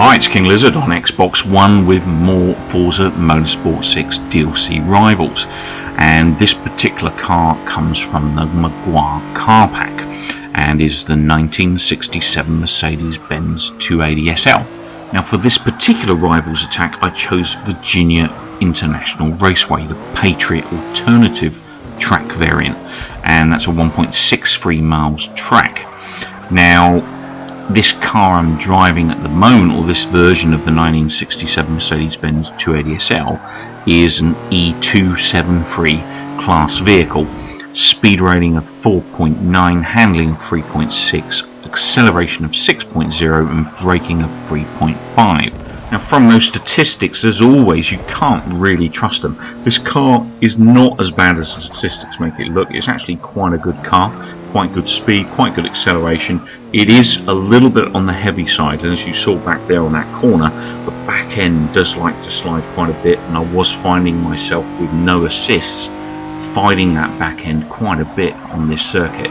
Hi, it's King Lizzard on Xbox One with more Forza Motorsport 6 DLC Rivals, and this particular car comes from the Maguire car pack and is the 1967 Mercedes-Benz 280SL. Now for this particular Rivals attack I chose Virginia International Raceway, the Patriot alternative track variant, and that's a 1.63 miles track. Now this car I'm driving at the moment, or this version of the 1967 Mercedes-Benz 280SL, is an E273 class vehicle, speed rating of 4.9, handling of 3.6, acceleration of 6.0 and braking of 3.5. Now from those statistics, as always, you can't really trust them. This car is not as bad as the statistics make it look. It's actually quite a good car, quite good speed, quite good acceleration. It is a little bit on the heavy side, and as you saw back there on that corner, the back end does like to slide quite a bit, and I was finding myself with no assists fighting that back end quite a bit on this circuit.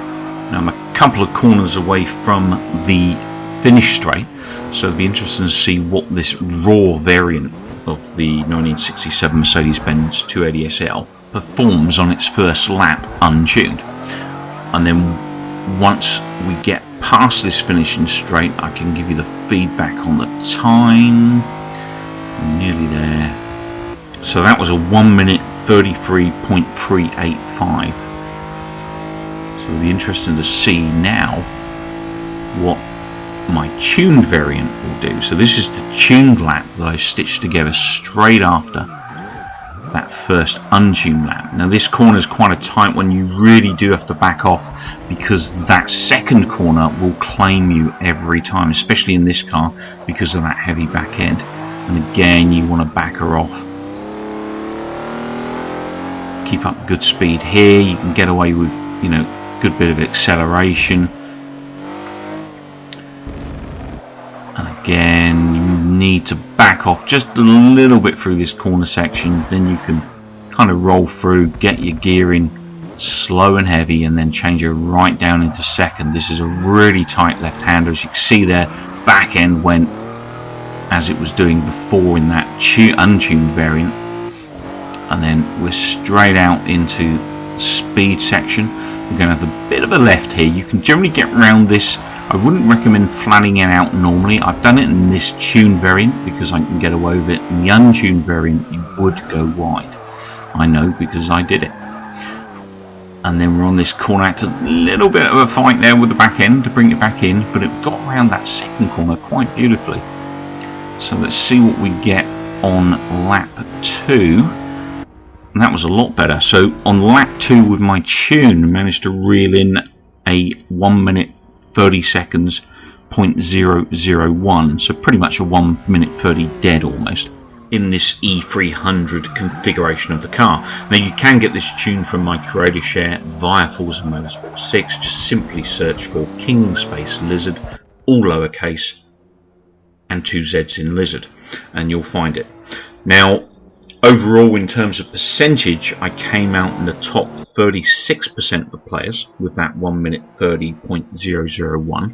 Now I'm a couple of corners away from the finish straight, so it'll be interesting to see what this raw variant of the 1967 Mercedes-Benz 280SL performs on its first lap untuned. And then once we get past this finishing straight, I can give you the feedback on the time. I'm nearly there. So that was a 1 minute 33.385. So it'll be interesting to see now what my tuned variant will do. So this is the tuned lap that I stitched together straight after that first untuned lap. Now this corner is quite a tight one. You really do have to back off, because that second corner will claim you every time, especially in this car because of that heavy back end. And again, you want to back her off. Keep up good speed here. You can get away with, good bit of acceleration. And again, you need to back off just a little bit through this corner section, then you can kind of roll through, get your gear in slow and heavy, and then change it right down into second. This is a really tight left hander, as you can see there. Back end went as it was doing before in that untuned variant, and then we're straight out into the speed section. We're going to have a bit of a left here. You can generally get around this. I wouldn't recommend flattening it out normally. I've done it in this tuned variant because I can get away with it. In the untuned variant you would go wide. I know because I did it. And then we're on this corner. It's a little bit of a fight there with the back end to bring it back in, but it got around that second corner quite beautifully. So let's see what we get on lap 2. And that was a lot better. So on lap 2 with my tune, I managed to reel in a 1 minute 30 seconds 0.001, so pretty much a 1 minute 30 dead almost, in this E300 configuration of the car. Now you can get this tune from my creator share via Forza Motorsport 6. Just simply search for King Space Lizzard, all lowercase, and 2 Z's in Lizzard, and you'll find it. Now overall, in terms of percentage, I came out in the top 36% of the players with that 1 minute 30.001.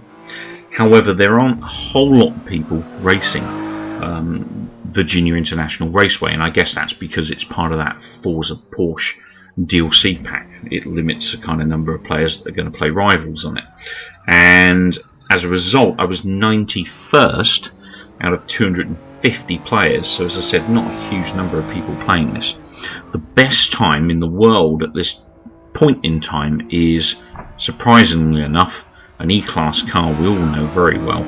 However, there aren't a whole lot of people racing Virginia International Raceway, and I guess that's because it's part of that Forza Porsche DLC pack. It limits the kind of number of players that are going to play Rivals on it. And as a result, I was 91st out of 250 players, so as I said, not a huge number of people playing this. The best time in the world at this point in time is, surprisingly enough, an E-Class car we all know very well,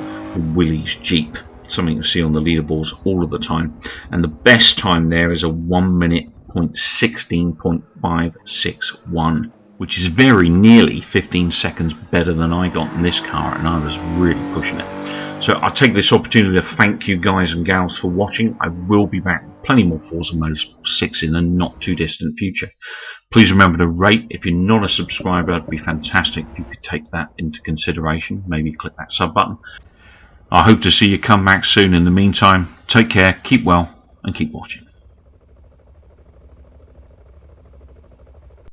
Willie's Jeep, something you see on the leaderboards all of the time, and the best time there is a 1 minute 16.561, which is very nearly 15 seconds better than I got in this car, and I was really pushing it. So I'll take this opportunity to thank you guys and gals for watching. I will be back with plenty more Forza Motorsport 6 in the not too distant future. Please remember to rate. If you're not a subscriber, it'd be fantastic if you could take that into consideration. Maybe click that sub button. I hope to see you come back soon. In the meantime, take care, keep well, and keep watching.